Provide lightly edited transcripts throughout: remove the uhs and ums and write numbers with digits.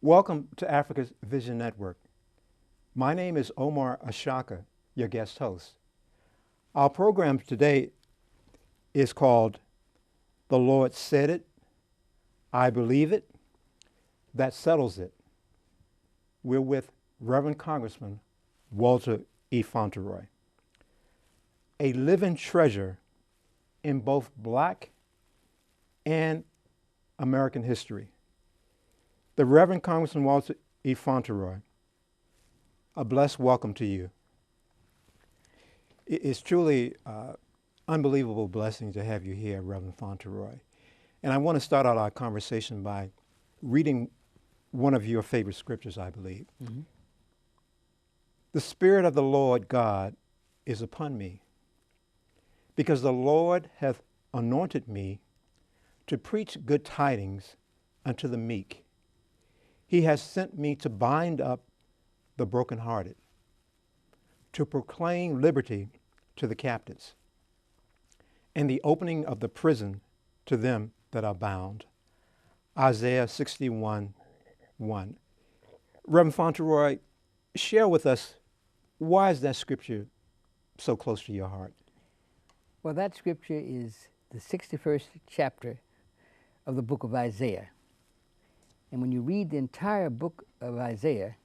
Welcome to Africa's Vision Network. My name is Omar Ashaka, your guest host. Our program today is called The Lord Said It, I Believe It, That Settles It. We're with Reverend Congressman Walter E. Fauntroy, a living treasure in both Black and American history. The Reverend Congressman Walter E. Fauntroy, a blessed welcome to you. It's truly unbelievable blessing to have you here, Reverend Fauntroy. And I want to start out our conversation by reading one of your favorite scriptures, I believe. Mm-hmm. The Spirit of the Lord God is upon me, because the Lord hath anointed me to preach good tidings unto the meek. He has sent me to bind up the brokenhearted, to proclaim liberty to the captives, and the opening of the prison to them that are bound. Isaiah 61:1. Reverend Fauntroy, share with us, why is that scripture so close to your heart? Well, that scripture is the 61st chapter of the book of Isaiah. And when you read the entire book of Isaiah,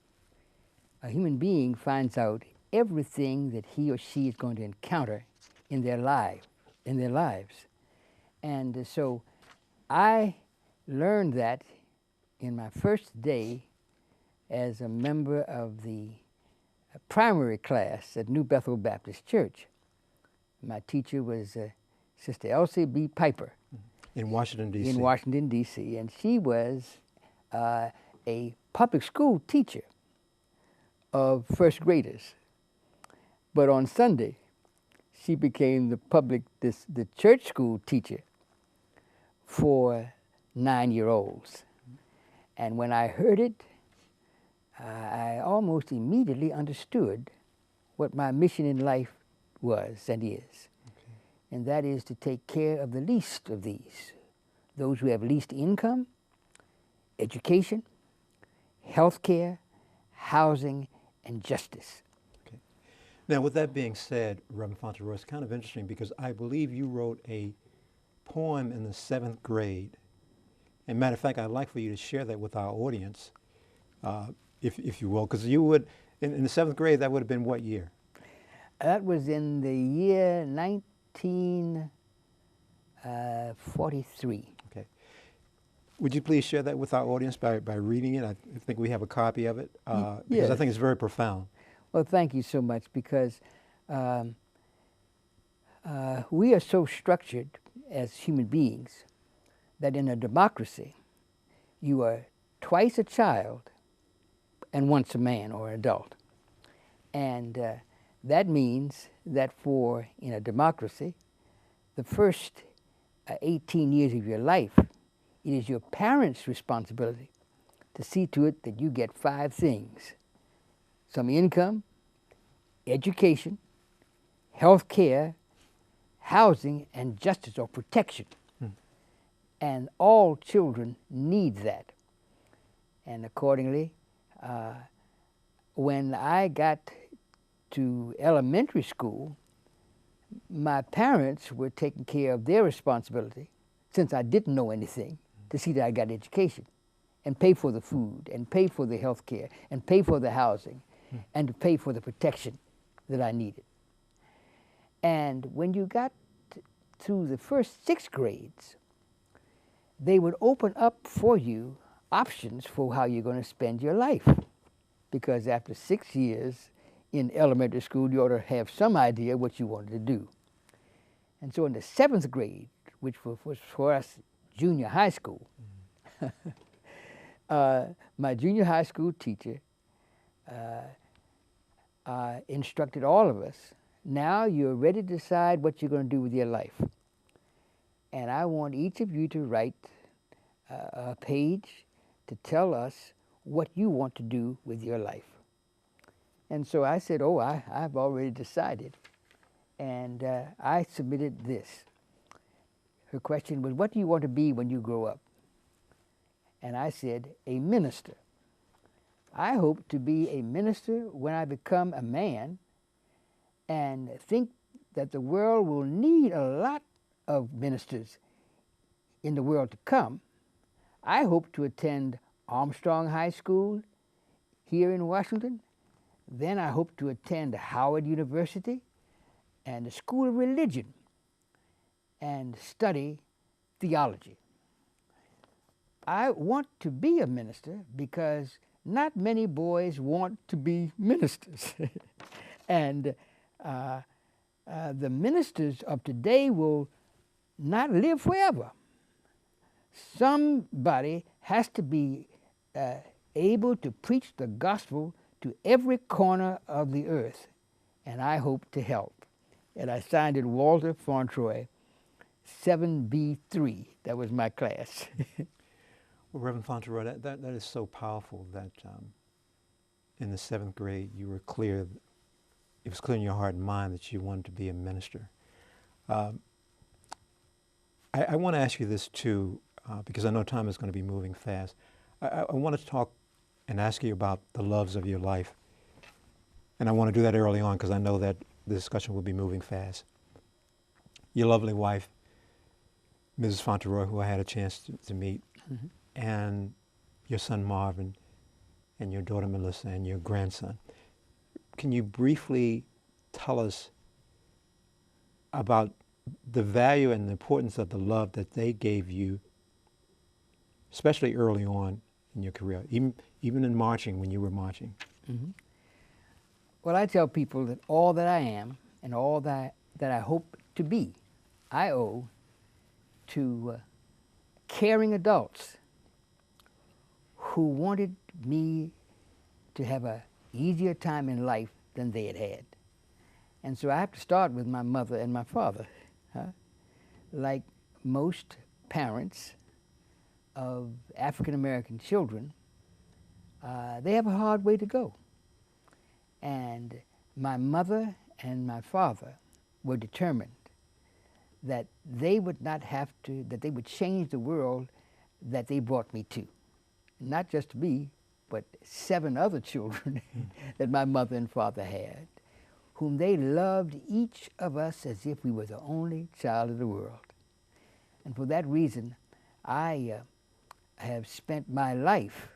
a human being finds out everything that he or she is going to encounter in their lives. And so I learned that in my first day as a member of the primary class at New Bethel Baptist Church. My teacher was Sister Elsie B. Piper. In Washington, D.C. In Washington, D.C. And she was a public school teacher of first graders. But on Sunday, she became the church school teacher for 9-year-olds. And when I heard it, I almost immediately understood what my mission in life was and is. Okay. And that is to take care of the least of these, those who have least income, education, health care, housing, and justice. Okay. Now, with that being said, Reverend Fauntroy, it's kind of interesting because I believe you wrote a poem in the 7th grade. And matter of fact, I'd like for you to share that with our audience, if you will, because you would, in the 7th grade, that would have been what year? That was in the year 1943. Okay. Would you please share that with our audience by reading it? I think we have a copy of it, because yes. I think it's very profound. Well, thank you so much, because we are so structured as human beings that in a democracy, you are twice a child and once a man or adult. And that means that in a democracy, the first 18 years of your life, it is your parents' responsibility to see to it that you get 5 things: some income, education, health care, housing, and justice or protection. And all children need that. And accordingly, when I got to elementary school, my parents were taking care of their responsibility, since I didn't know anything, to see that I got education and pay for the food and pay for the health care and pay for the housing and to pay for the protection that I needed. And when you got through the first 6 grades, they would open up for you options for how you're going to spend your life. Because after 6 years in elementary school, you ought to have some idea what you wanted to do. And so in the 7th grade, which was for us junior high school, my junior high school teacher instructed all of us, now you're ready to decide what you're going to do with your life. And I want each of you to write a page to tell us what you want to do with your life. And so I said, I've already decided. And I submitted this. Her question was, what do you want to be when you grow up? And I said, a minister. I hope to be a minister when I become a man, and think that the world will need a lot of ministers in the world to come. I hope to attend Armstrong High School here in Washington. Then I hope to attend Howard University and the School of Religion and study theology. I want to be a minister because not many boys want to be ministers. And the ministers of today will not live forever. Somebody has to be able to preach the gospel to every corner of the earth, and I hope to help. And I signed it Walter Fauntroy, 7B3. That was my class. Well, Reverend Fauntroy, that is so powerful that in the 7th grade you were clear, it was clear in your heart and mind that you wanted to be a minister. I want to ask you this too, because I know time is going to be moving fast. I want to talk and ask you about the loves of your life. And I want to do that early on because I know that the discussion will be moving fast. Your lovely wife, Mrs. Fauntroy, who I had a chance to meet, Mm-hmm. and your son Marvin, and your daughter Melissa, and your grandson. Can you briefly tell us about the value and the importance of the love that they gave you, especially early on in your career, even in marching, when you were marching? Mm-hmm. Well, I tell people that all that I am and all that I hope to be, I owe to caring adults who wanted me to have an easier time in life than they had had. And so I have to start with my mother and my father. Like most parents of African American children, they have a hard way to go. And my mother and my father were determined that they would not have to, that they would change the world that they brought me to. Not just me, but 7 other children that my mother and father had, whom they loved each of us as if we were the only child of the world. And for that reason, I have spent my life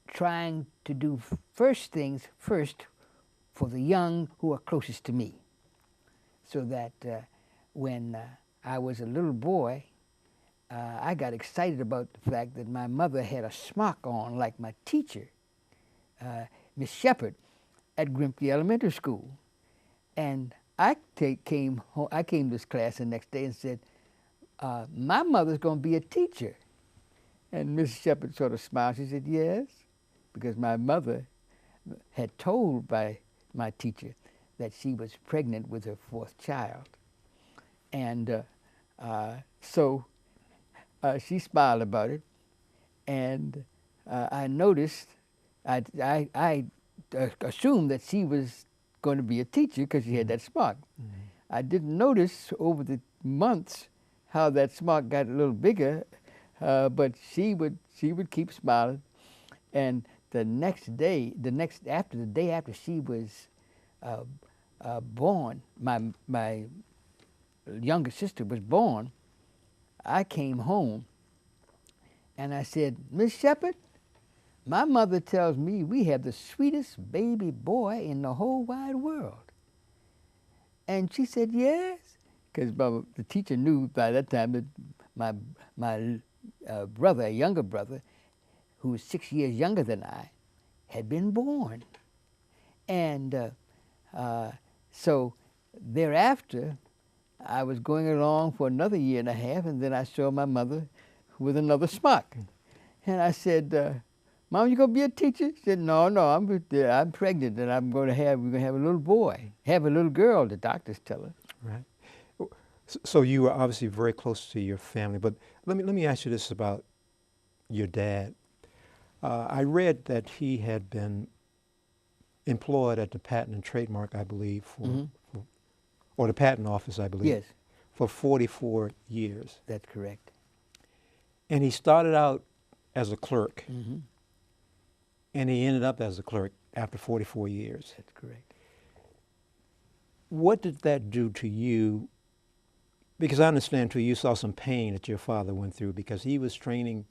trying to do first things first for the young who are closest to me, so that when I was a little boy, I got excited about the fact that my mother had a smock on like my teacher, Miss Shepherd, at Grimke Elementary School. And I came to this class the next day and said, my mother's going to be a teacher. And Miss Shepherd sort of smiled. She said, yes, because my mother had told by my teacher that she was pregnant with her 4th child. And so she smiled about it. And I noticed, I assumed that she was going to be a teacher because she had that smock. Mm-hmm. I didn't notice over the months how that smock got a little bigger, but she would keep smiling. And the next day, the day after she was born, my younger sister was born, I came home and I said, Miss Shepherd, my mother tells me we have the sweetest baby boy in the whole wide world. And she said, yes, because the teacher knew by that time that my brother, a younger brother, who was 6 years younger than I, had been born. And so thereafter, I was going along for another year and a half, and then I saw my mother with another smock. And I said, Mom, you gonna be a teacher? She said, no, I'm we're gonna have a little boy, have a little girl, the doctors tell her. Right. So you were obviously very close to your family, but let me ask you this about your dad. I read that he had been employed at the Patent and Trademark, I believe, or the Patent Office, I believe, Yes, for 44 years. that's correct. And he started out as a clerk, Mm-hmm. and he ended up as a clerk after 44 years. That's correct. What did that do to you? Because I understand too, you saw some pain that your father went through because he was training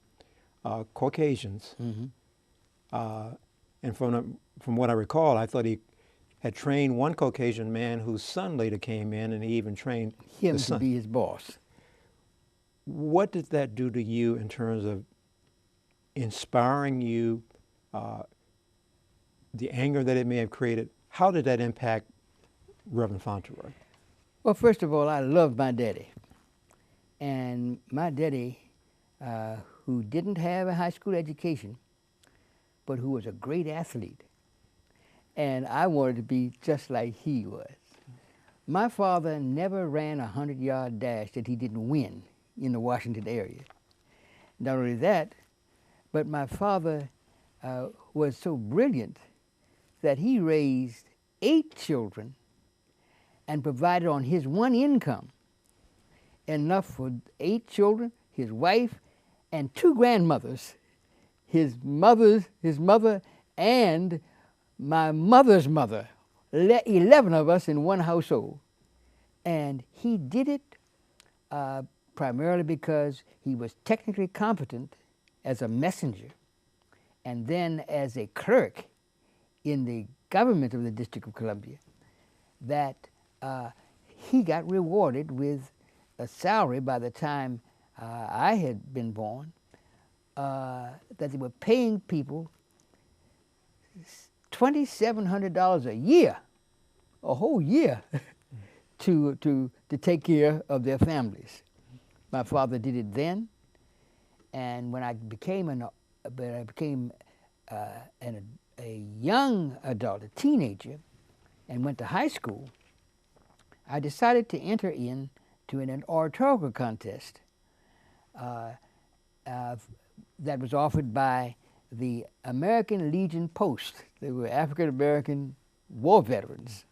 Caucasians. Mm-hmm. And from what I recall, I thought he had trained one Caucasian man whose son later came in, and he even trained Him the to son. be his boss. What did that do to you in terms of inspiring you, the anger that it may have created? How did that impact Reverend Fauntroy? Well, first of all, I loved my daddy. And my daddy, who didn't have a high school education, but who was a great athlete. And I wanted to be just like he was. My father never ran a 100-yard dash that he didn't win in the Washington area. Not only that, but my father was so brilliant that he raised 8 children and provided on his one income enough for 8 children, his wife, and 2 grandmothers, his mother, and my mother's mother, 11 of us in one household. And he did it primarily because he was technically competent as a messenger and then as a clerk in the government of the District of Columbia, that he got rewarded with a salary by the time I had been born, that they were paying people $2,700 a year, a whole year, to take care of their families. My father did it then, and when I became a young adult, a teenager, and went to high school, I decided to enter into an oratorical contest that was offered by the American Legion Post. They were African American war veterans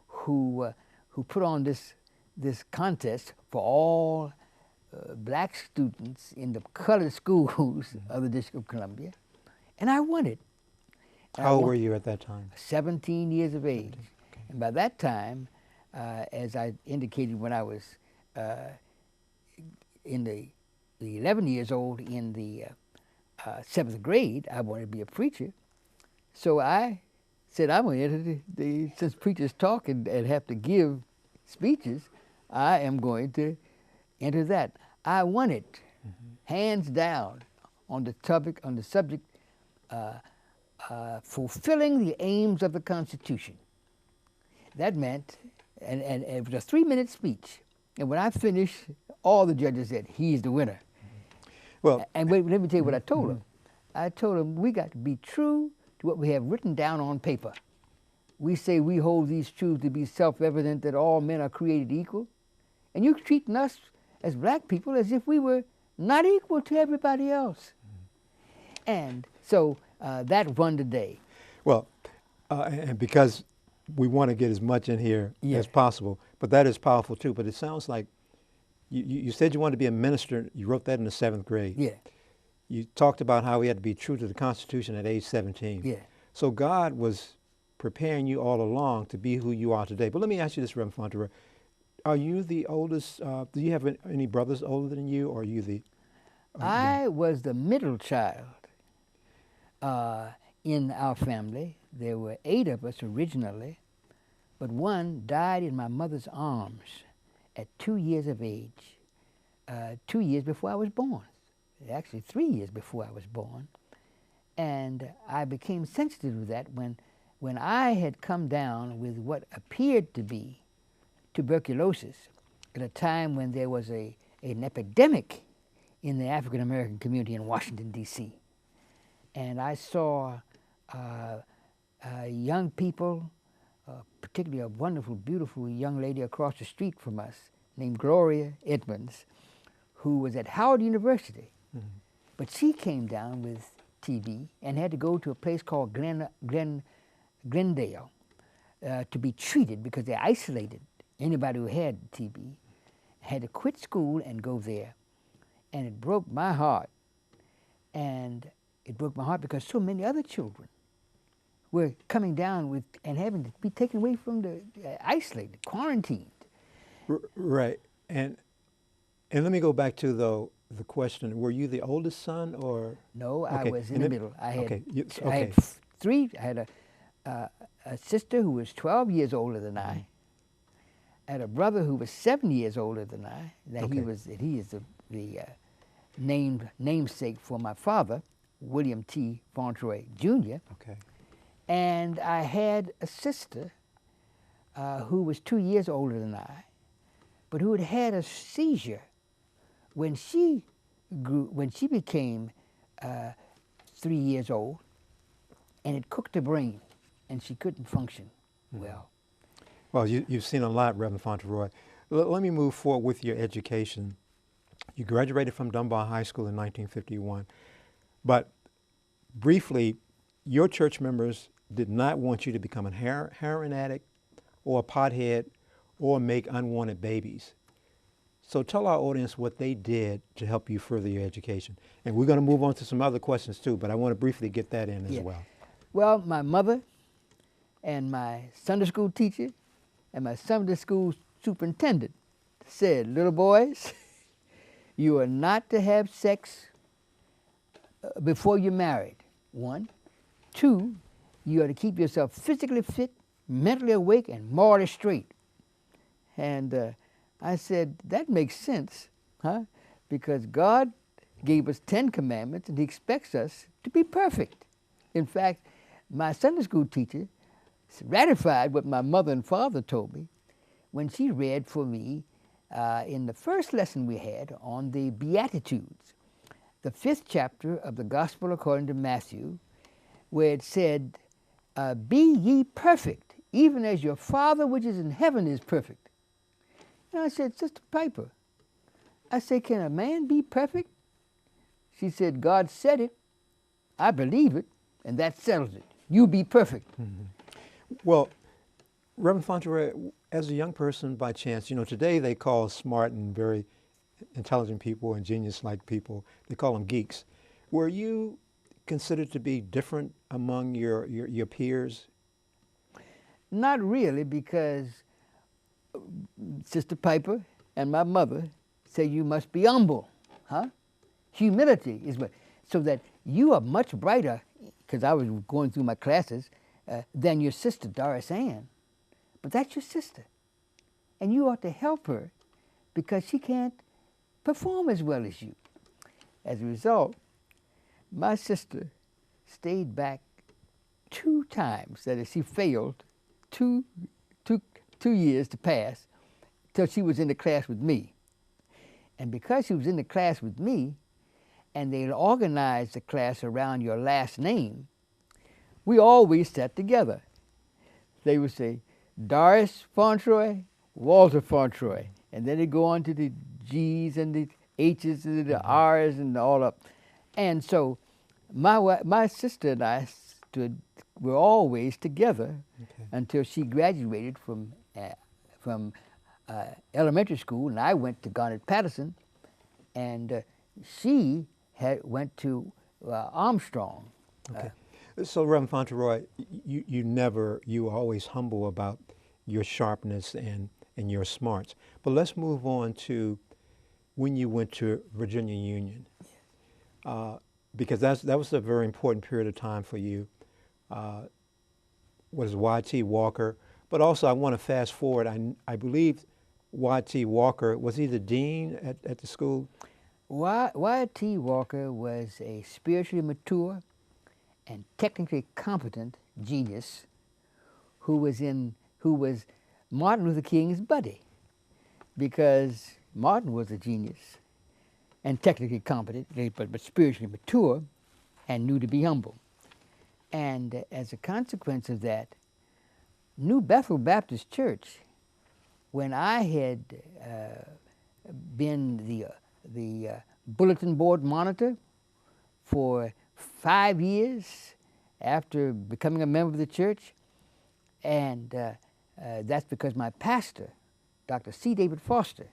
who put on this contest for all black students in the colored schools of the District of Columbia, and I won it. How old were you at that time? 17 years of age. Okay. And by that time, as I indicated when I was in the 11 years old in the 7th grade, I wanted to be a preacher. So I said, I'm going to enter since preachers talk and have to give speeches, I am going to enter that. I won it, hands down, on the subject fulfilling the aims of the Constitution. That meant, and it was a 3-minute speech. And when I finished, all the judges said, he's the winner. Well, and wait, let me tell you what I told him. I told him, we got to be true to what we have written down on paper. We say we hold these truths to be self-evident that all men are created equal. And you're treating us as black people as if we were not equal to everybody else. And so that won the day. Well, and because we want to get as much in here Yeah. as possible, but that is powerful too. But it sounds like you said you wanted to be a minister. You wrote that in the 7th grade. Yeah, You talked about how we had to be true to the Constitution at age 17. yeah. So God was preparing you all along to be who you are today. But let me ask you this, Reverend Fauntroy. Are you the oldest? Do you have any brothers older than you, or are you the? I was the middle child in our family. There were 8 of us originally, but one died in my mother's arms at 2 years of age, 2 years before I was born. Actually, 3 years before I was born. And I became sensitive to that when I had come down with what appeared to be tuberculosis at a time when there was an epidemic in the African American community in Washington, D.C. And I saw young people, particularly a wonderful, beautiful young lady across the street from us named Gloria Edmonds, who was at Howard University. Mm-hmm. But she came down with TB and had to go to a place called Glendale to be treated because they isolated anybody who had TB. Had to quit school and go there. And it broke my heart. And it broke my heart because so many other children were coming down with and having to be taken away from the isolated, quarantined. Right. And let me go back to the question. Were you the oldest son or? No, I Okay, was in and the then- middle. I had okay, I had okay. three. I had a sister who was 12 years older than I. I had a brother who was 7 years older than I. That Okay. he is the namesake for my father, William T. Fauntroy Jr. Okay. And I had a sister who was 2 years older than I, but who had had a seizure when she became 3 years old, and it cooked her brain, and she couldn't function well. Well, you've seen a lot, Reverend Fauntroy. Let me move forward with your education. You graduated from Dunbar High School in 1951, but briefly, your church members did not want you to become a heroin addict or a pothead or make unwanted babies. So tell our audience what they did to help you further your education. And we're going to move on to some other questions too, but I want to briefly get that in as Yeah. well. Well, my mother and my Sunday school teacher and my Sunday school superintendent said, little boys, you are not to have sex before you're married, 1. 2, you are to keep yourself physically fit, mentally awake, and morally straight. And I said, that makes sense, huh? Because God gave us 10 commandments, and he expects us to be perfect. In fact, my Sunday school teacher ratified what my mother and father told me when she read for me in the first lesson we had on the Beatitudes, the 5th chapter of the Gospel according to Matthew, where it said, be ye perfect, even as your Father which is in heaven is perfect. And I said, Sister Piper, I said, can a man be perfect? She said, God said it, I believe it, and that settles it. You be perfect. Well, Reverend Fauntroy, as a young person by chance, today they call smart and very intelligent people and genius-like people, they call them geeks. Were you considered to be different among your peers? Not really, because Sister Piper and my mother say you must be humble, huh? Humility is what, so that you are much brighter, because I was going through my classes, than your sister, Doris Ann. But that's your sister. And you ought to help her because she can't perform as well as you. As a result, my sister stayed back 2 times. That is, she failed two years to pass till she was in the class with me. And because she was in the class with me, and they organized the class around your last name, we always sat together. They would say, Doris Fauntroy, Walter Fauntroy, and then they go on to the G's and the H's and the R's and all up. And so my sister and I were always together until she graduated from elementary school, and I went to Garnet-Patterson, and she went to Armstrong. Okay. So, Reverend Fauntroy, you were always humble about your sharpness and your smarts. But let's move on to when you went to Virginia Union, because that was a very important period of time for you. Was Y.T. Walker, but also I want to fast forward. I believe Y.T. Walker, was he the dean at the school? Y.T. Walker was a spiritually mature and technically competent genius who was Martin Luther King's buddy, because Martin was a genius and technically competent, but spiritually mature and knew to be humble. And as a consequence of that, New Bethel Baptist Church, when I had been the bulletin board monitor for 5 years after becoming a member of the church, and that's because my pastor, Dr. C. David Foster,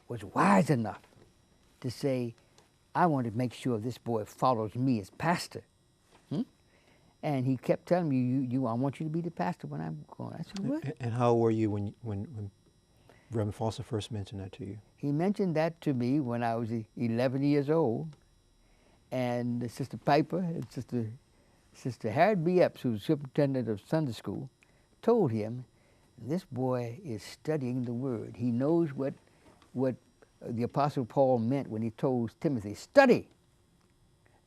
was wise enough to say, I want to make sure this boy follows me as pastor. And he kept telling me, I want you to be the pastor when I'm going. I said, what? And how old were you when Reverend Foster first mentioned that to you? He mentioned that to me when I was 11 years old. And Sister Piper and Sister Harriet B. Epps, who was superintendent of Sunday school, told him, this boy is studying the Word. He knows what the Apostle Paul meant when he told Timothy, study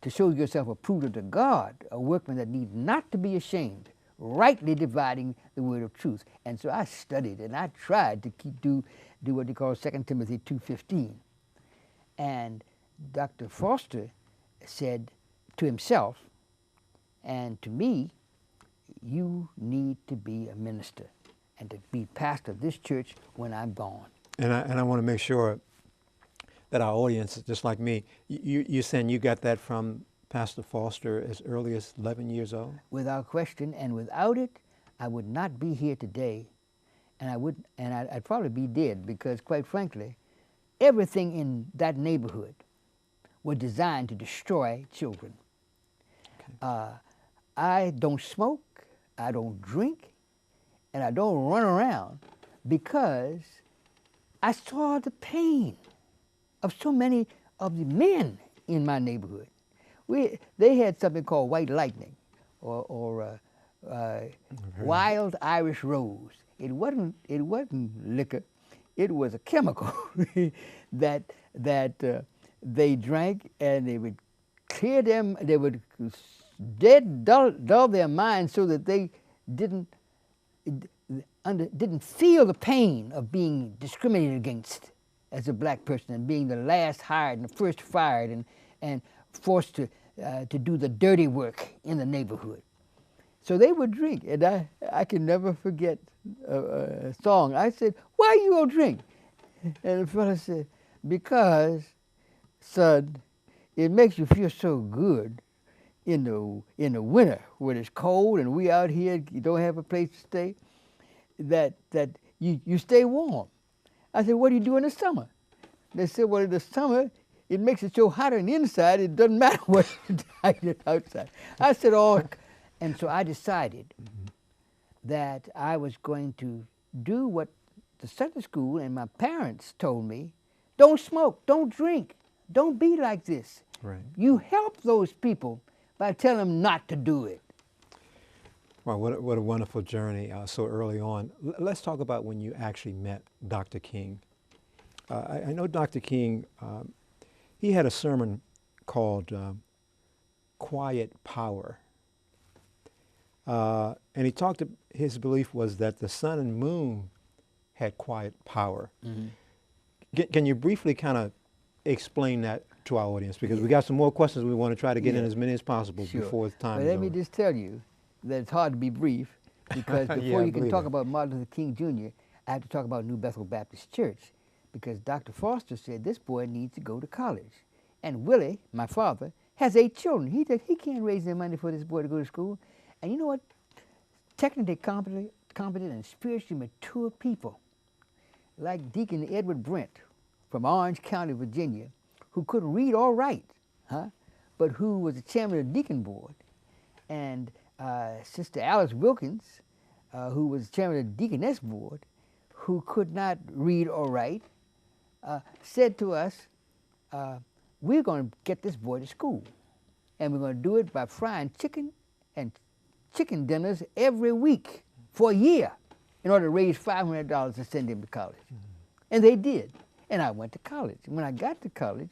to show yourself approved unto God, a workman that needs not to be ashamed, rightly dividing the word of truth. And so I studied, and I tried to do what they call 2 Timothy 2:15. And Dr. Foster said to himself and to me, you need to be a minister and to be pastor of this church when I'm gone. And I want to make sure that our audience, just like me, you're saying you got that from Pastor Foster as early as 11 years old? Without question, and without it, I would not be here today, and I'd probably be dead, because quite frankly, everything in that neighborhood was designed to destroy children. Okay. I don't smoke, I don't drink, and I don't run around because I saw the pain of so many of the men in my neighborhood. They had something called white lightning or wild Irish rose. It wasn't liquor. It was a chemical that they drank, and they would clear them. They would dull their minds so that they didn't feel the pain of being discriminated against as a black person and being the last hired and the first fired and forced to do the dirty work in the neighborhood. So they would drink, and I can never forget a song. I said, why you gonna drink? And the fellow said, because, son, it makes you feel so good in the winter when it's cold and we out here, you don't have a place to stay, that you stay warm. I said, what do you do in the summer? They said, well, in the summer, it makes it so hot on the inside, it doesn't matter what you do outside. I said, oh, and so I decided that I was going to do what the Sunday school and my parents told me, don't smoke, don't drink, don't be like this. Right. You help those people by telling them not to do it. Well, what a wonderful journey so early on. Let's talk about when you actually met Dr. King. I know Dr. King, he had a sermon called Quiet Power. And he talked, his belief was that the sun and moon had quiet power. Mm-hmm. Can you briefly kind of explain that to our audience? Because we got some more questions we want to try to get in as many as possible before the time is over. Let me just tell you that it's hard to be brief, because before you can talk about Martin Luther King Jr., I have to talk about New Bethel Baptist Church, because Dr. Foster said this boy needs to go to college. And Willie, my father, has 8 children. He said he can't raise the money for this boy to go to school. And you know what? Technically competent and spiritually mature people, like Deacon Edward Brent from Orange County, Virginia, who couldn't read or write, but who was the chairman of the deacon board, and Sister Alice Wilkins, who was the chairman of the deaconess board, who could not read or write, said to us, we're going to get this boy to school, and we're going to do it by frying chicken and chicken dinners every week for a year in order to raise $500 to send him to college. Mm-hmm. And they did. And I went to college. When I got to college,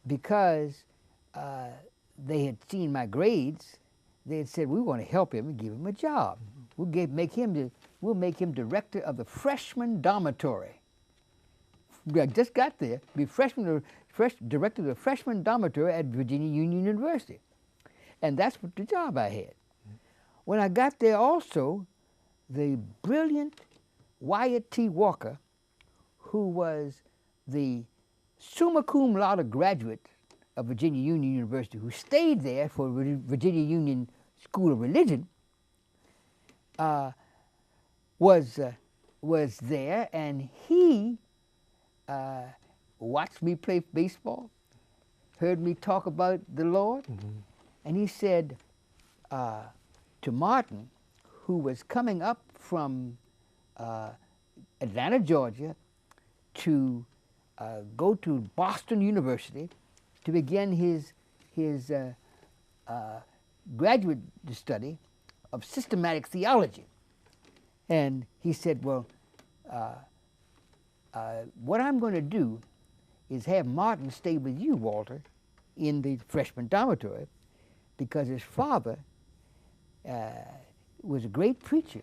because they had seen my grades, they had said, we want to help him and give him a job. Mm-hmm. We'll make him director of the freshman dormitory. I just got there, be director of the freshman dormitory at Virginia Union University. And that's what the job I had. Mm-hmm. When I got there also, the brilliant Wyatt T. Walker, who was the summa cum laude graduate of Virginia Union University, who stayed there for Virginia Union School of Religion, was there, and he watched me play baseball, heard me talk about the Lord, and he said to Martin, who was coming up from Atlanta, Georgia, to go to Boston University to begin his graduate study of systematic theology. And he said, well, what I'm going to do is have Martin stay with you, Walter, in the freshman dormitory, because his father was a great preacher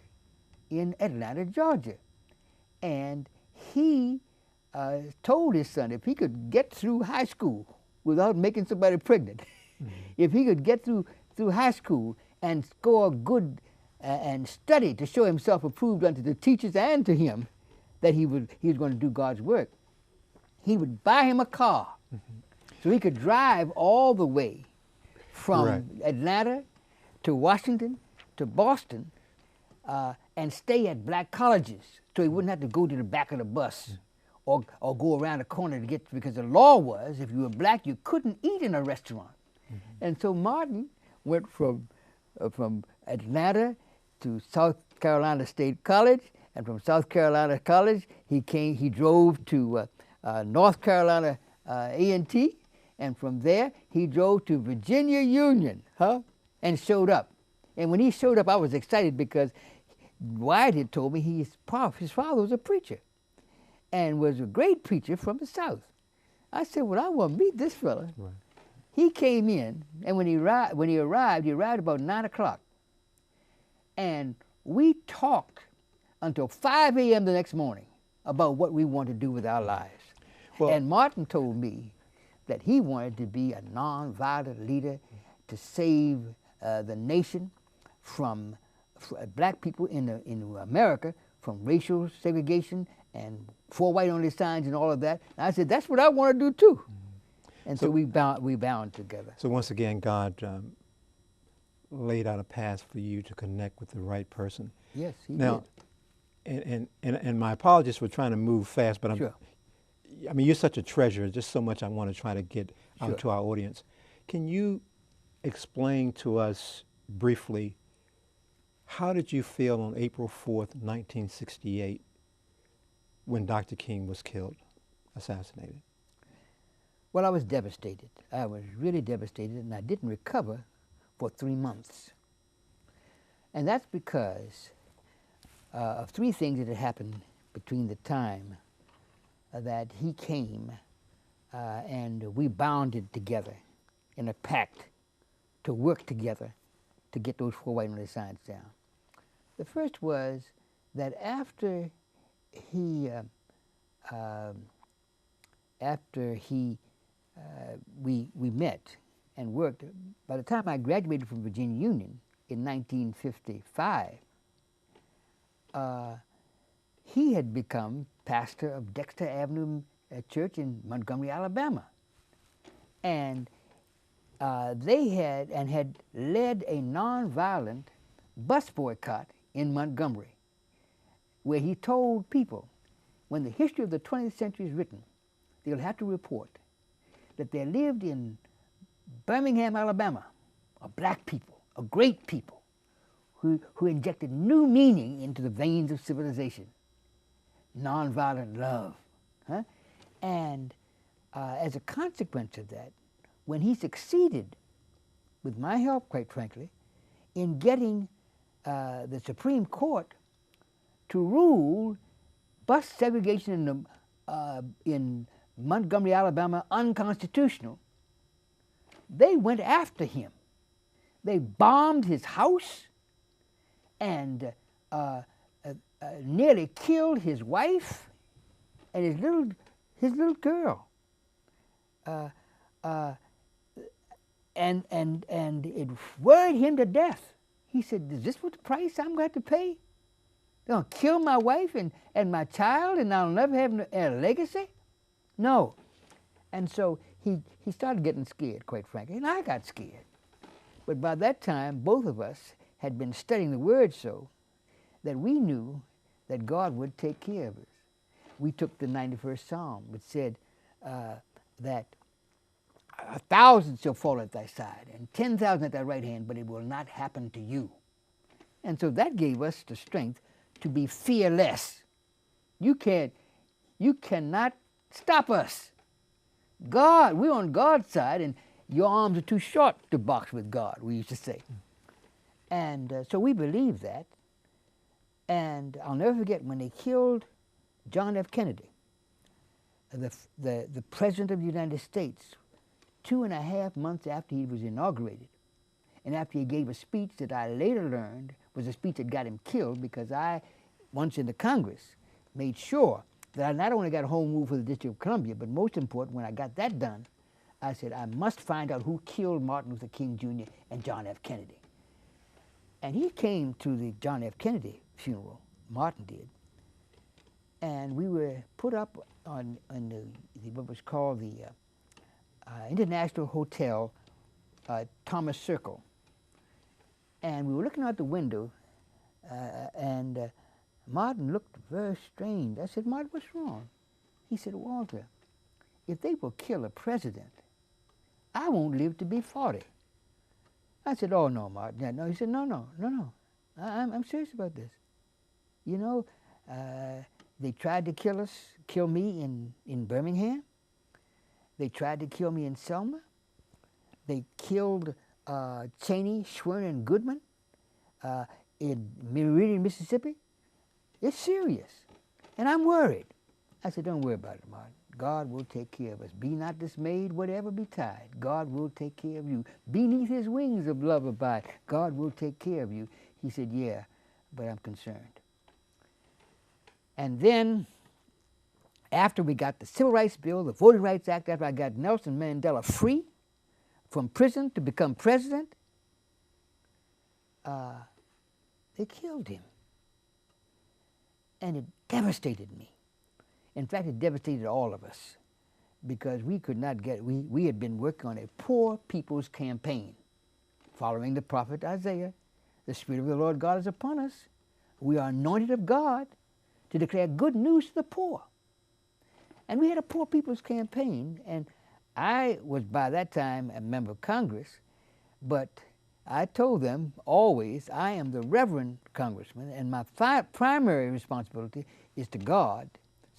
in Atlanta, Georgia. And he told his son if he could get through high school without making somebody pregnant, if he could get through high school and score good and study to show himself approved unto the teachers and to him, that he was going to do God's work, he would buy him a car so he could drive all the way from Atlanta to Washington to Boston and stay at black colleges so he wouldn't have to go to the back of the bus or go around the corner to get, because the law was if you were black you couldn't eat in a restaurant. And so Martin went from Atlanta to South Carolina State College, and from South Carolina College he drove to North Carolina A&T, and from there he drove to Virginia Union, and showed up. And when he showed up, I was excited because Wyatt had told me his father was a preacher and was a great preacher from the South. I said, well, I want to meet this fella. Right. He came in, and when he arrived about 9 o'clock. And we talked until 5 a.m. the next morning about what we want to do with our lives. Well, and Martin told me that he wanted to be a nonviolent leader to save the nation from black people in America from racial segregation and 4 white only signs and all of that. And I said, that's what I want to do too. And so we bound together. So once again, God laid out a path for you to connect with the right person. Yes, he did. And my apologies for trying to move fast, but I mean, you're such a treasure. Just so much I want to try to get out to our audience. Can you explain to us briefly, how did you feel on April 4th, 1968, when Dr. King was killed, assassinated? Well, I was devastated. I was really devastated, and I didn't recover for 3 months. And that's because of 3 things that had happened between the time that he came and we bounded together in a pact to work together to get those 4 white only signs down. The first was that after we met and worked, by the time I graduated from Virginia Union in 1955, he had become pastor of Dexter Avenue Church in Montgomery, Alabama. And they had led a nonviolent bus boycott in Montgomery, where he told people, when the history of the 20th century is written, they'll have to report that there lived in Birmingham, Alabama, a black people, a great people, who injected new meaning into the veins of civilization, nonviolent love. And as a consequence of that, when he succeeded, with my help, quite frankly, in getting the Supreme Court to rule bus segregation in Montgomery, Alabama, unconstitutional, they went after him. They bombed his house and nearly killed his wife and his little girl. And it worried him to death. He said, is this what the price I'm going to pay? They're going to kill my wife and my child, and I'll never have a legacy? No. And so he started getting scared, quite frankly, and I got scared. But by that time, both of us had been studying the Word so that we knew that God would take care of us. We took the 91st Psalm, which said, that 1,000 shall fall at thy side and 10,000 at thy right hand, but it will not happen to you. And so that gave us the strength to be fearless. You cannot stop us. God, we're on God's side, and your arms are too short to box with God, we used to say. And so we believe that. And I'll never forget when they killed John F. Kennedy, the President of the United States, 2.5 months after he was inaugurated, and after he gave a speech that I later learned was a speech that got him killed, because I, once in the Congress, made sure that I not only got a home rule for the District of Columbia, but most important, when I got that done, I said, I must find out who killed Martin Luther King Jr. and John F. Kennedy. And he came to the John F. Kennedy funeral, Martin did, and we were put up on what was called the International Hotel, Thomas Circle. And we were looking out the window, and Martin looked very strange. I said, Martin, what's wrong? He said, Walter, if they will kill a president, I won't live to be 40. I said, oh, no, Martin. Yeah, no. He said, no. I'm serious about this. You know, they tried to kill me in Birmingham. They tried to kill me in Selma. They killed Cheney, Schwerner, and Goodman in Meridian, Mississippi. It's serious, and I'm worried. I said, don't worry about it, Martin. God will take care of us. Be not dismayed, whatever betide. God will take care of you. Beneath his wings of love abide. God will take care of you. He said, yeah, but I'm concerned. And then, after we got the Civil Rights Bill, the Voting Rights Act, after I got Nelson Mandela free from prison to become president, they killed him. And it devastated me. In fact, it devastated all of us, because we could not get, we had been working on a poor people's campaign, following the prophet Isaiah. The Spirit of the Lord God is upon us. We are anointed of God to declare good news to the poor. And we had a poor people's campaign, and I was by that time a member of Congress, but I told them always, I am the Reverend Congressman, and my primary responsibility is to God.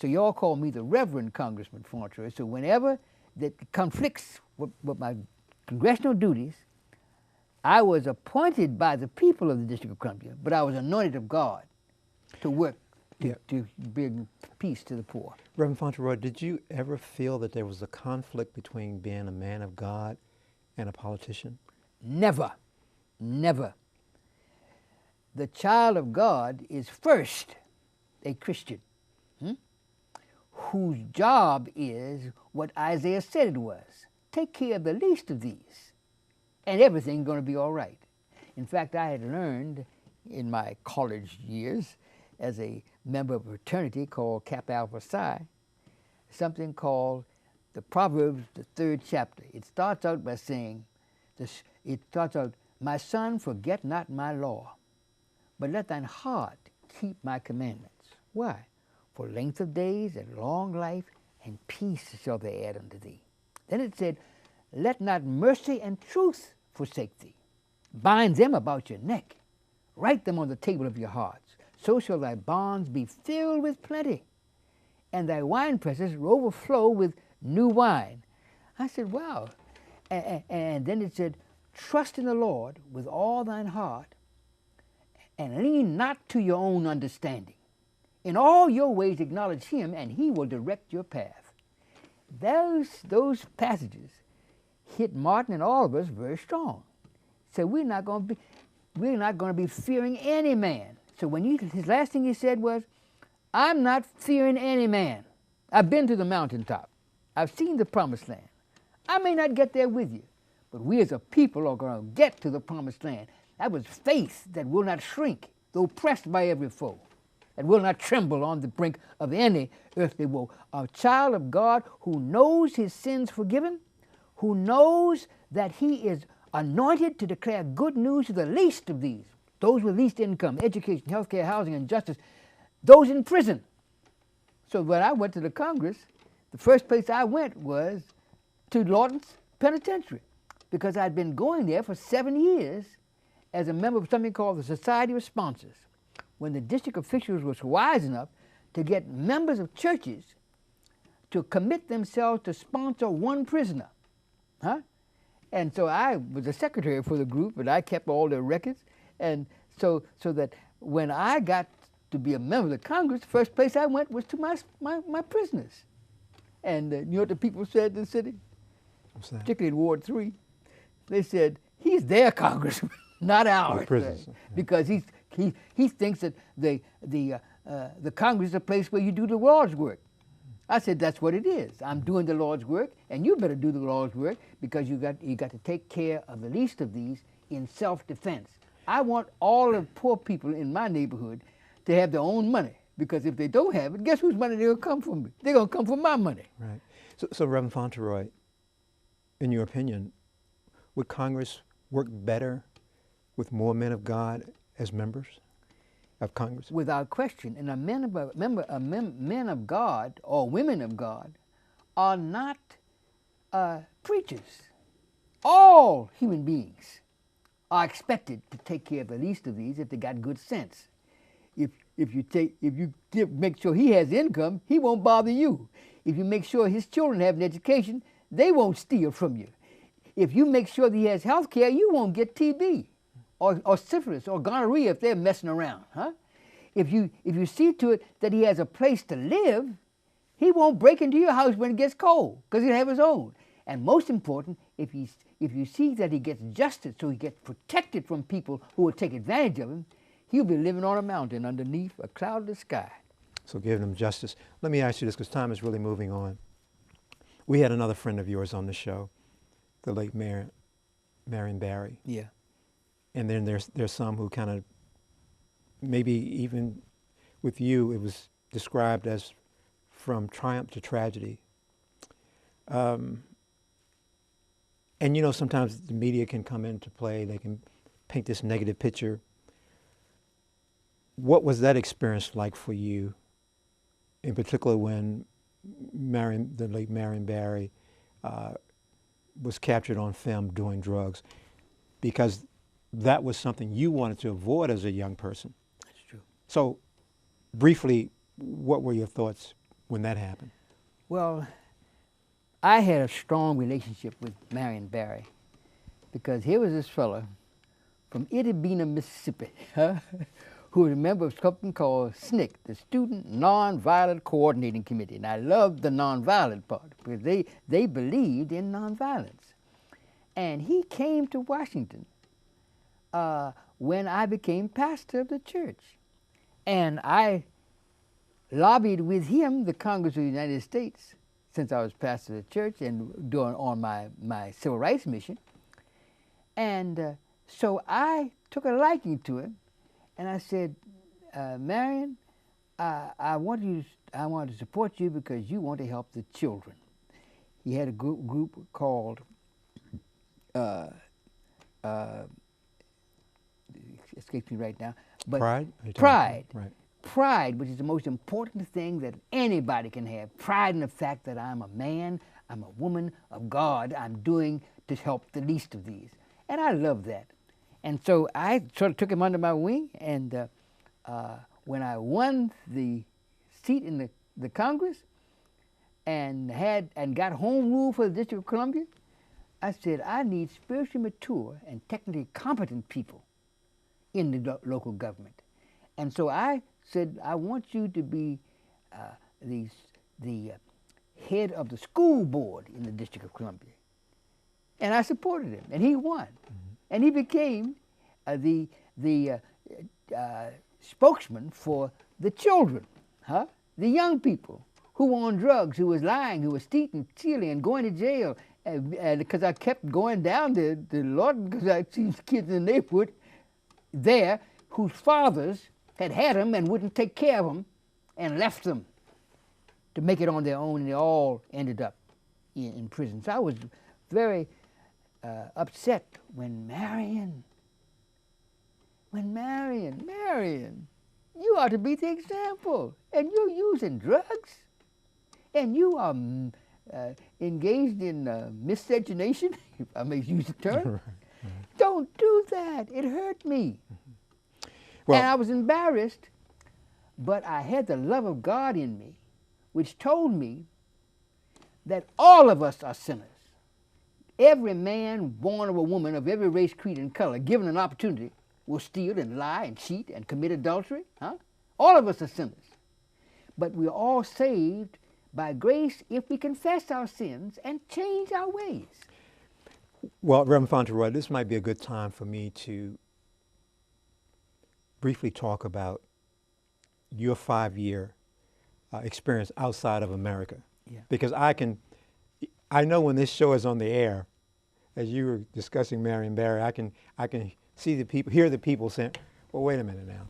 So you all call me the Reverend Congressman Fauntroy. So whenever that conflicts with my congressional duties, I was appointed by the people of the District of Columbia, but I was anointed of God to work to bring peace to the poor. Reverend Fauntroy, did you ever feel that there was a conflict between being a man of God and a politician? Never. Never. The child of God is first a Christian, whose job is what Isaiah said it was. Take care of the least of these, and everything's going to be all right. In fact, I had learned in my college years as a member of a fraternity called Kappa Alpha Psi, something called the Proverbs, the 3rd chapter. It starts out by saying, my son, forget not my law, but let thine heart keep my commandments. Why? For length of days and long life and peace shall they add unto thee. Then it said, let not mercy and truth forsake thee. Bind them about your neck. Write them on the table of your hearts. So shall thy bonds be filled with plenty, and thy wine presses overflow with new wine. I said, wow. And then it said, trust in the Lord with all thine heart, and lean not to your own understanding. In all your ways acknowledge him, and he will direct your path. Those passages hit Martin and all of us very strong. So we're not going to be fearing any man. So when his last thing he said was, I'm not fearing any man. I've been to the mountaintop. I've seen the promised land. I may not get there with you, but we as a people are going to get to the promised land. That was faith that will not shrink, though pressed by every foe, that will not tremble on the brink of any earthly woe. A child of God who knows his sins forgiven, who knows that he is anointed to declare good news to the least of these, those with least income, education, healthcare, housing, and justice, those in prison. So when I went to the Congress, the first place I went was to Lawton's Penitentiary, because I'd been going there for 7 years as a member of something called the Society of Sponsors, when the district officials was wise enough to get members of churches to commit themselves to sponsor one prisoner. Huh? And so I was the secretary for the group, and I kept all their records. And so that when I got to be a member of the Congress, the first place I went was to my prisoners. And you know what the people said in the city? What's that? Particularly in Ward 3. They said, he's their congressman, not ours. Prisoners, yeah. Because he thinks that the Congress is a place where you do the Lord's work. I said, that's what it is. I'm doing the Lord's work, and you better do the Lord's work, because you got to take care of the least of these in self-defense. I want all the poor people in my neighborhood to have their own money, because if they don't have it, guess whose money they're going to come from? They're going to come from my money. Right. So Reverend Fauntroy, in your opinion, would Congress work better with more men of God as members of Congress? Without question. And men of God or women of God are not preachers. All human beings are expected to take care of the least of these if they got good sense. If you make sure he has income, he won't bother you. If you make sure his children have an education, they won't steal from you. If you make sure that he has health care, you won't get TB or syphilis or gonorrhea if they're messing around. Huh? If you see to it that he has a place to live, he won't break into your house when it gets cold, because he'll have his own. And most important, if you see that he gets justice, so he gets protected from people who will take advantage of him, he'll be living on a mountain underneath a cloudless sky. So giving him justice. Let me ask you this, because time is really moving on. We had another friend of yours on the show, the late Marion Barry. Yeah. And then there's some who kind of, maybe even with you, it was described as from triumph to tragedy. And you know, sometimes the media can come into play. They can paint this negative picture. What was that experience like for you, in particular when the late Marion Barry was captured on film doing drugs? Because that was something you wanted to avoid as a young person. That's true. So, briefly, what were your thoughts when that happened? Well, I had a strong relationship with Marion Barry, because here was this fellow from Itty Bena, Mississippi, who was a member of something called SNCC, the Student Nonviolent Coordinating Committee. And I loved the nonviolent part, because they believed in nonviolence. And he came to Washington when I became pastor of the church. And I lobbied with him, the Congress of the United States, since I was pastor of the church and on my civil rights mission. And so I took a liking to him, and I said, Marion, I want to support you because you want to help the children. He had a group called escapes me right now. But Pride? Pride. Right. Pride, which is the most important thing that anybody can have. Pride in the fact that I'm a man, I'm a woman of God, I'm doing to help the least of these. And I love that. And so I sort of took him under my wing, and when I won the seat in the Congress and got home rule for the District of Columbia, I said, I need spiritually mature and technically competent people in the local government. And so I said, I want you to be the head of the school board in the District of Columbia. And I supported him, and he won. Mm-hmm. And he became the spokesman for the children, the young people who were on drugs, who was lying, who was stealing and going to jail. Because I kept going down to Lord, because I'd seen kids in the neighborhood there whose fathers had them and wouldn't take care of them and left them to make it on their own, and they all ended up in prison. So I was very upset when Marion, you ought to be the example, and you're using drugs. and you are engaged in miscegenation, if I may use the term. Don't do that. It hurt me. Well, And I was embarrassed, but I had the love of God in me, which told me that all of us are sinners. Every man born of a woman of every race, creed, and color, given an opportunity, will steal and lie and cheat and commit adultery. Huh? All of us are sinners. But we're all saved by grace if we confess our sins and change our ways. well, Reverend Fauntroy, this might be a good time for me to briefly talk about your 5-year experience outside of America. Yeah. Because I know when this show is on the air, as you were discussing Marion Barry, I can see the people, hear the people saying, well, wait a minute now.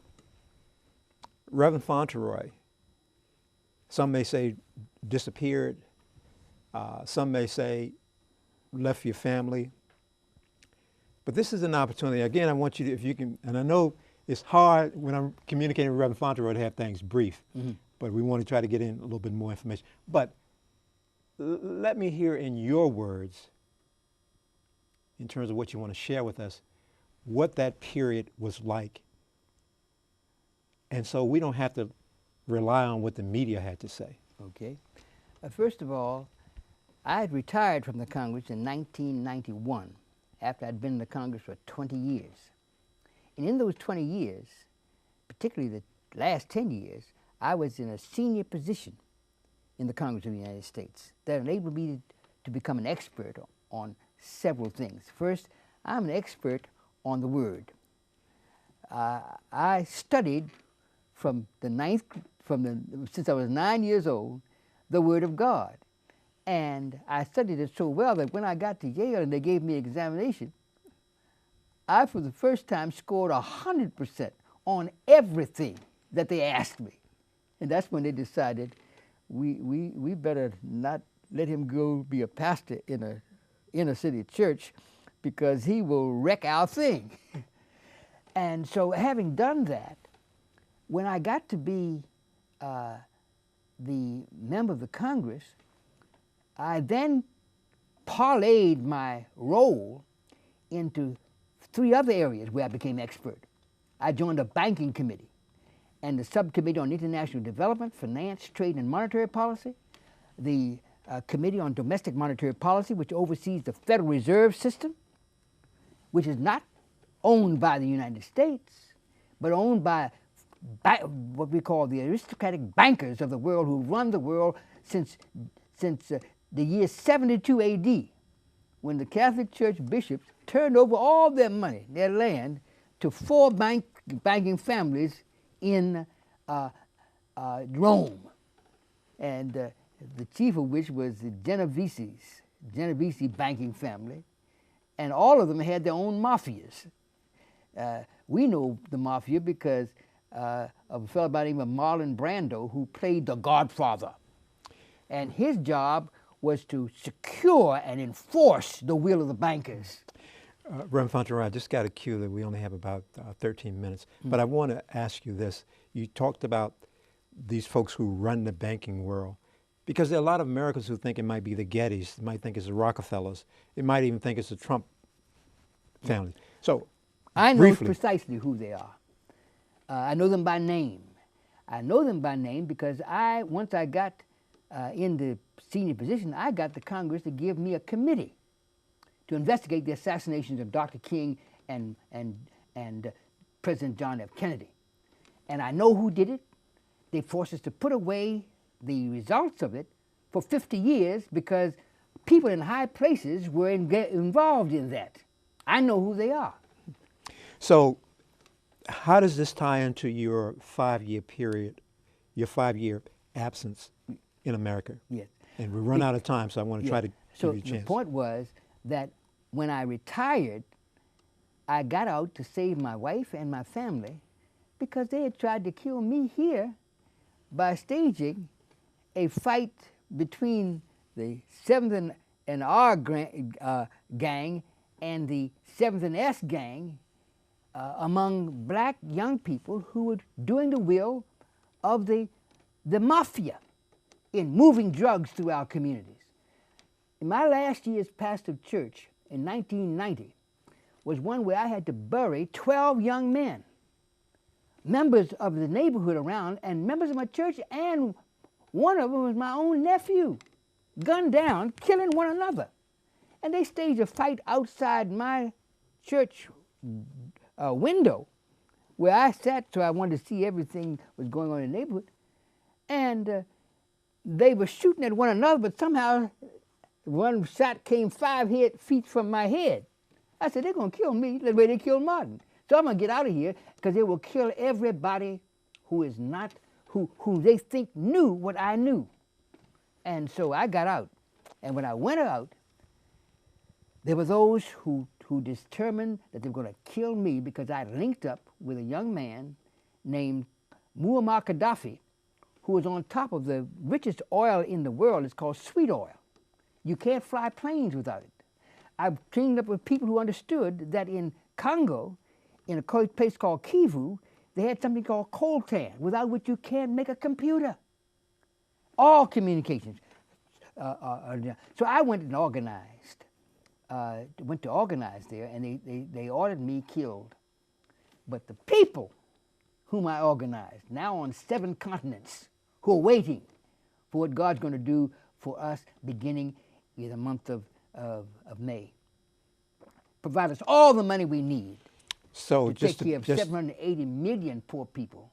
Reverend Fauntroy, some may say disappeared, some may say left your family. But this is an opportunity. Again, I want you to, if you can, and I know it's hard when I'm communicating with Reverend Fauntroy to have things brief, but we want to try to get in a little bit more information. But let me hear in your words, in terms of what you want to share with us, what that period was like. And so we don't have to rely on what the media had to say. Okay. First of all, I had retired from the Congress in 1991 after I'd been in the Congress for 20 years. And in those 20 years, particularly the last 10 years, I was in a senior position in the Congress of the United States that enabled me to become an expert on several things. First, I'm an expert on the Word. I studied since I was 9 years old, the Word of God. And I studied it so well that when I got to Yale and they gave me an examination, I, for the first time, scored 100% on everything that they asked me. And that's when they decided we better not let him go be a pastor in a inner city church because he will wreck our thing. And so having done that, when I got to be the member of the Congress, I then parlayed my role into 3 other areas where I became expert. I joined a banking committee and the subcommittee on international development, finance, trade, and monetary policy, the committee on domestic monetary policy, which oversees the Federal Reserve System, which is not owned by the United States, but owned by what we call the aristocratic bankers of the world who run the world since the year 72 A.D., when the Catholic Church bishops turned over all their money, their land, to 4 banking families in Rome, and the chief of which was the Genovese banking family, and all of them had their own mafias. We know the mafia because of a fellow by the name of Marlon Brando, who played the Godfather. And his job was to secure and enforce the will of the bankers. Reverend Fauntroy, I just got a cue that we only have about 13 minutes, but I want to ask you this. You talked about these folks who run the banking world, because there are a lot of Americans who think it might be the Gettys, they might think it's the Rockefellers, they might even think it's the Trump family. So, I know briefly, precisely who they are. I know them by name. I know them by name because once I got in the senior position, I got the Congress to give me a committee to investigate the assassinations of Dr. King and President John F. Kennedy. And I know who did it. They forced us to put away the results of it for 50 years because people in high places were involved in that. I know who they are. So how does this tie into your 5-year period, your 5-year absence in America? Yes. And we run out of time, so I want to try to give you a chance. So the point was that when I retired, I got out to save my wife and my family because they had tried to kill me here by staging a fight between the 7th and R gang and the 7th and S gang among black young people who were doing the will of the mafia. in moving drugs through our communities. In my last year as pastor of church in 1990 was one where I had to bury 12 young men, members of the neighborhood around and members of my church, and one of them was my own nephew, gunned down, killing one another. And they staged a fight outside my church window where I sat, so I wanted to see everything was going on in the neighborhood. And they were shooting at one another, but somehow one shot came 5 feet from my head. I said, they're going to kill me the way they killed Martin. So I'm going to get out of here because they will kill everybody who is not, who they think knew what I knew. And so I got out. And when I went out, there were those who determined that they were going to kill me because I linked up with a young man named Muammar Gaddafi, who was on top of the richest oil in the world. It's called sweet oil. You can't fly planes without it. I've teamed up with people who understood that in Congo, in a place called Kivu, they had something called coltan, without which you can't make a computer. All communications. So I went and organized. Went to organize there, and they ordered me killed. But the people whom I organized, now on 7 continents, who are waiting for what God's going to do for us beginning in the month of May, provide us all the money we need to take care of 780 million poor people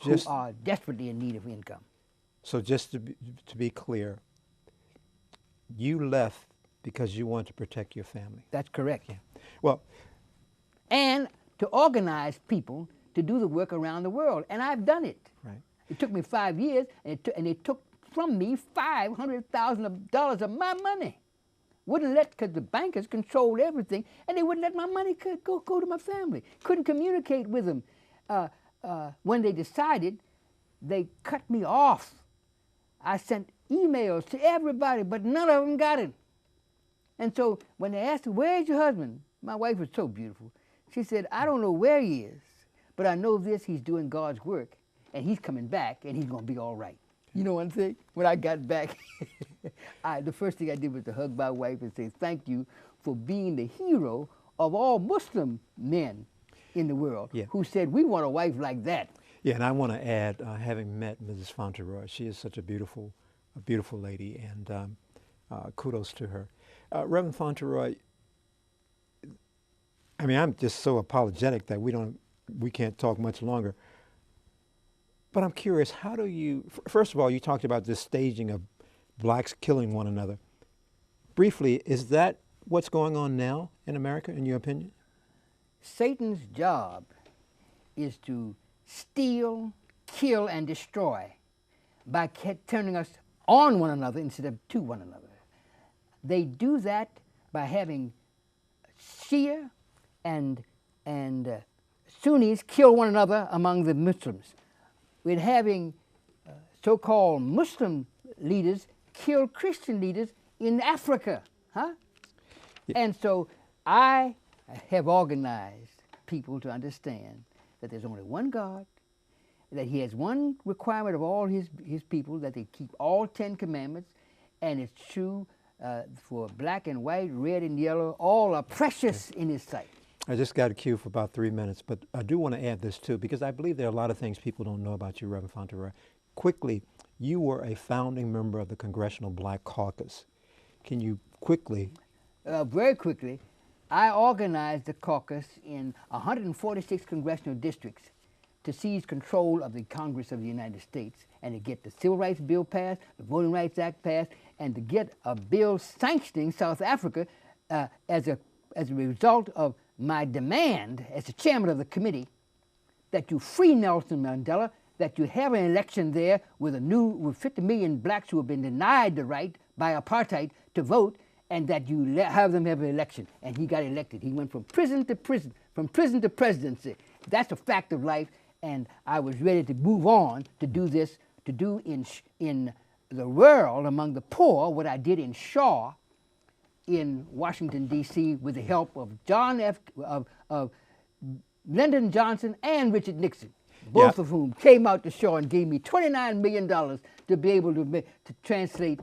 who are desperately in need of income. So just to be clear, you left because you wanted to protect your family. That's correct. Yeah. Well, and to organize people to do the work around the world, and I've done it. Right. It took me 5 years, and they took from me $500,000 of my money. Wouldn't let, because the bankers controlled everything, and they wouldn't let my money go to my family. Couldn't communicate with them. When they decided, they cut me off. I sent emails to everybody, but none of them got it. And so when they asked me, where's your husband? My wife was so beautiful. She said, I don't know where he is, but I know this, he's doing God's work, and he's coming back, and he's going to be all right. You know one thing? When I got back, the first thing I did was to hug my wife and say, thank you for being the hero of all Muslim men in the world who said, we want a wife like that. Yeah, and I want to add, having met Mrs. Fauntroy, she is such a beautiful lady, and kudos to her. Reverend Fauntroy, I mean, I'm just so apologetic that we can't talk much longer. But I'm curious, how do you, first of all, you talked about this staging of blacks killing one another. Briefly, is that what's going on now in America, in your opinion? Satan's job is to steal, kill, and destroy by turning us on one another instead of to one another. They do that by having Shia and Sunnis kill one another among the Muslims. We're having so-called Muslim leaders kill Christian leaders in Africa, huh? Yeah. And so I have organized people to understand that there's only one God, that he has one requirement of all his people, that they keep all 10 commandments, and it's true for black and white, red and yellow, all are precious in his sight. I just got a cue for about 3 minutes, but I do want to add this too, because I believe there are a lot of things people don't know about you, Reverend Fauntroy. Quickly, you were a founding member of the Congressional Black Caucus. Can you quickly? Very quickly, I organized the caucus in 146 congressional districts to seize control of the Congress of the United States and to get the Civil Rights Bill passed, the Voting Rights Act passed, and to get a bill sanctioning South Africa as a result of my demand as the chairman of the committee that you free Nelson Mandela, that you have an election there with 50 million blacks who have been denied the right by apartheid to vote, and that you have them have an election. And he got elected. He went from prison to prison, from prison to presidency. That's a fact of life, and I was ready to move on to do this, to do in the world among the poor what I did in Shaw in Washington, D.C. with the help of Lyndon Johnson and Richard Nixon. both of whom came out to shore and gave me $29 million to be able to translate,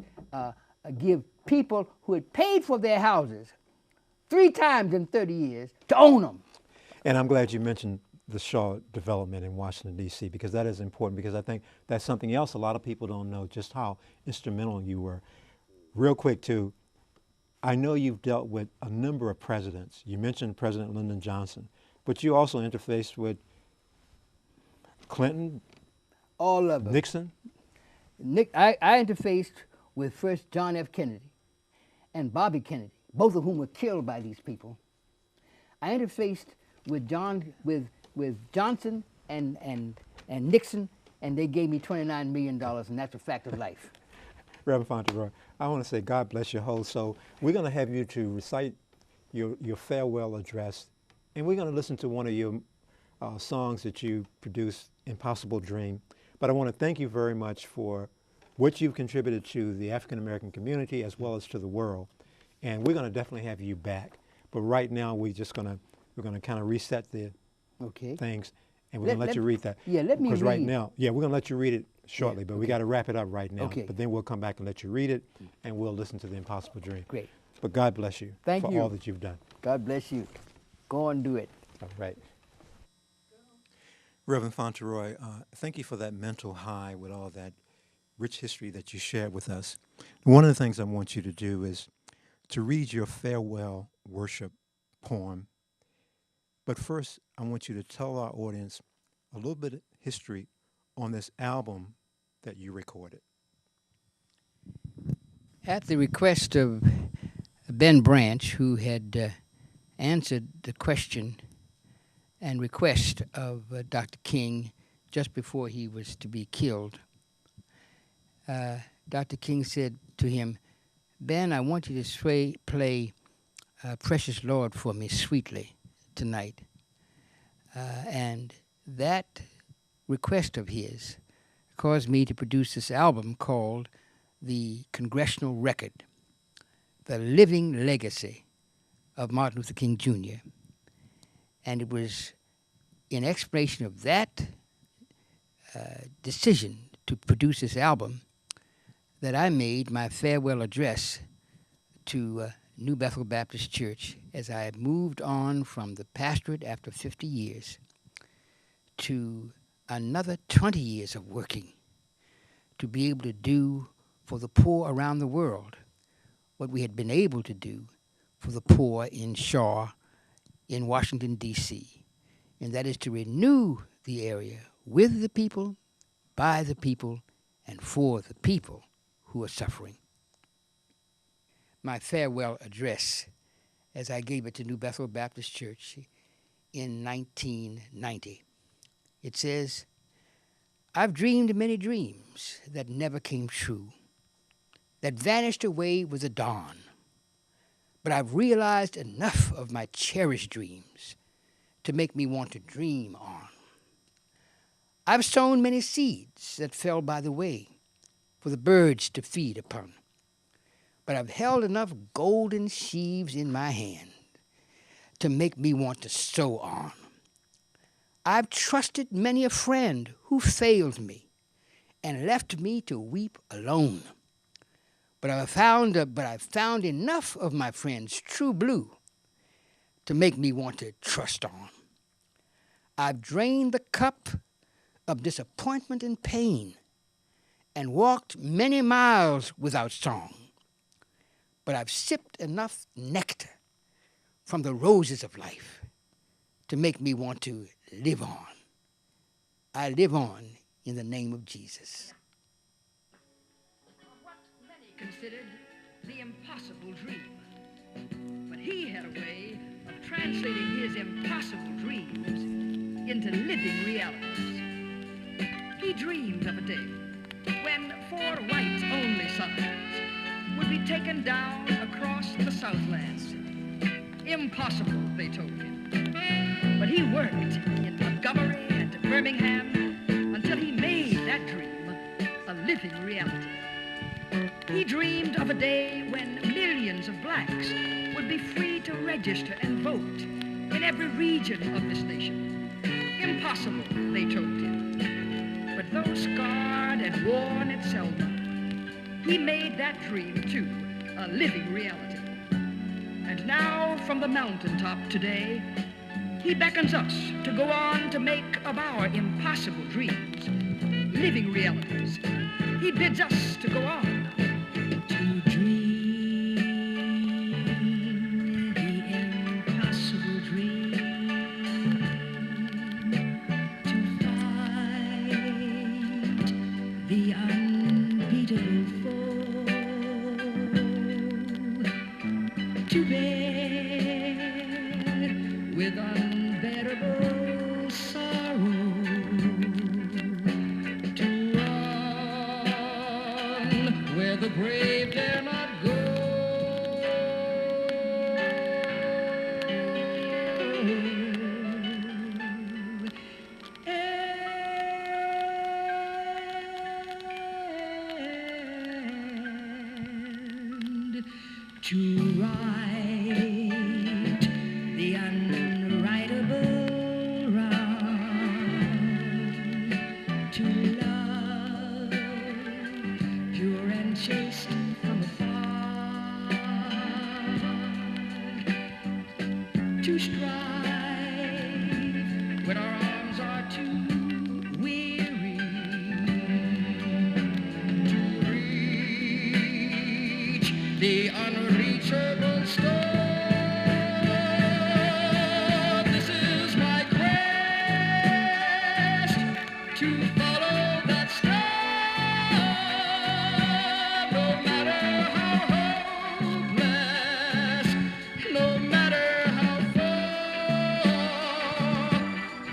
give people who had paid for their houses 3 times in 30 years to own them. And I'm glad you mentioned the Shaw development in Washington, D.C., because that is important, because I think that's something else a lot of people don't know, just how instrumental you were. Real quick, too, I know you've dealt with a number of presidents. You mentioned President Lyndon Johnson, but you also interfaced with Clinton, all of them. Nixon. I interfaced with first John F. Kennedy and Bobby Kennedy, both of whom were killed by these people. I interfaced with Johnson and Nixon, and they gave me $29 million, and that's a fact of life. Reverend Fauntroy, I want to say God bless your host. So we're going to have you to recite your farewell address, and we're going to listen to one of your songs that you produced, Impossible Dream. But I want to thank you very much for what you've contributed to the African American community as well as to the world. And we're going to definitely have you back. But right now we're going to kind of reset the things, and we're going to let you read that. Yeah, let me read. Because right now, we're going to let you read it shortly, Yeah, but we got to wrap it up right now. Okay. But then we'll come back and let you read it, and we'll listen to the Impossible Dream. Great. But God bless you for all that you've done. God bless you. Go and do it. All right. Reverend Fauntroy, thank you for that mental high with all that rich history that you shared with us. One of the things I want you to do is to read your farewell worship poem. But first, I want you to tell our audience a little bit of history on this album that you recorded. At the request of Ben Branch, who had answered the question and request of Dr. King just before he was to be killed, Dr. King said to him, "Ben, I want you to play Precious Lord for me sweetly tonight." And that request of his caused me to produce this album called The Congressional Record, The Living Legacy of Martin Luther King Jr. And it was in explanation of that decision to produce this album that I made my farewell address to New Bethel Baptist Church as I moved on from the pastorate after 50 years to another 20 years of working to be able to do for the poor around the world what we had been able to do for the poor in Shaw, in Washington, D.C., and that is to renew the area with the people, by the people, and for the people who are suffering. My farewell address, as I gave it to New Bethel Baptist Church in 1990, it says, "I've dreamed many dreams that never came true, that vanished away with the dawn. But I've realized enough of my cherished dreams to make me want to dream on. I've sown many seeds that fell by the way for the birds to feed upon. But I've held enough golden sheaves in my hand to make me want to sow on. I've trusted many a friend who failed me and left me to weep alone. But I've found enough of my friends true blue to make me want to trust on. I've drained the cup of disappointment and pain and walked many miles without song. But I've sipped enough nectar from the roses of life to make me want to live on. I live on in the name of Jesus." What many considered the impossible dream. But he had a way of translating his impossible dreams into living realities. He dreamed of a day when 4 white-only sons would be taken down across the Southlands. Impossible, they told him. But he worked in Montgomery and Birmingham until he made that dream a living reality. He dreamed of a day when millions of blacks would be free to register and vote in every region of this nation. impossible, they told him. But though scarred and worn at Selma, he made that dream, too, a living reality. And now, from the mountaintop today, he beckons us to go on to make of our impossible dreams living realities. He bids us to go on. To dream the impossible dream. To fight the unbeatable foe. To bear with unbearable sorrow. To run where the brave dare not go. And to right the unrightable wrong. To love pure and chaste from afar. To strive when our arms are too weary. To reach the unreachable star. This is my quest, to follow that star, no matter how hopeless, no matter how far,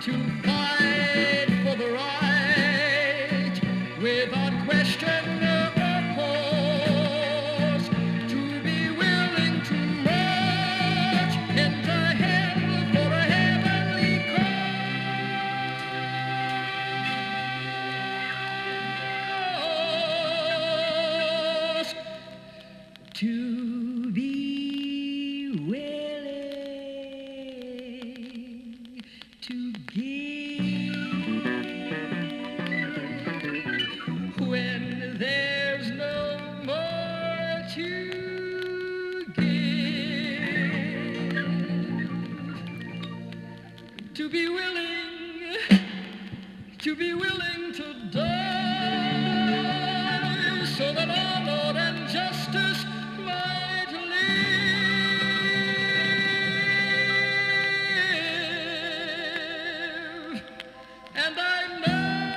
to fight for the right without question or pause, to be willing to march into hell for a heavenly cause, to be willing to give when there's no more to give. To be willing to die so that our Lord and justice might live. And I know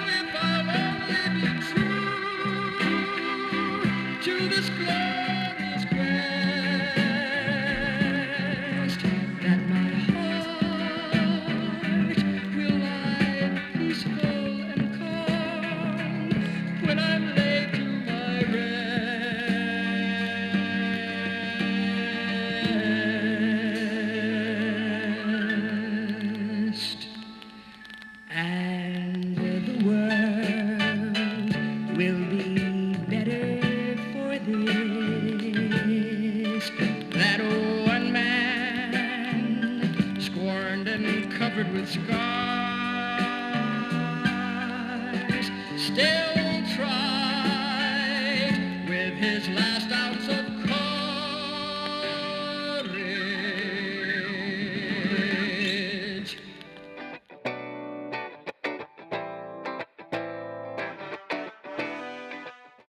if I'll only be true to this glorious quest, that my heart will lie peaceful and calm when I'm laid to my rest. And the world will be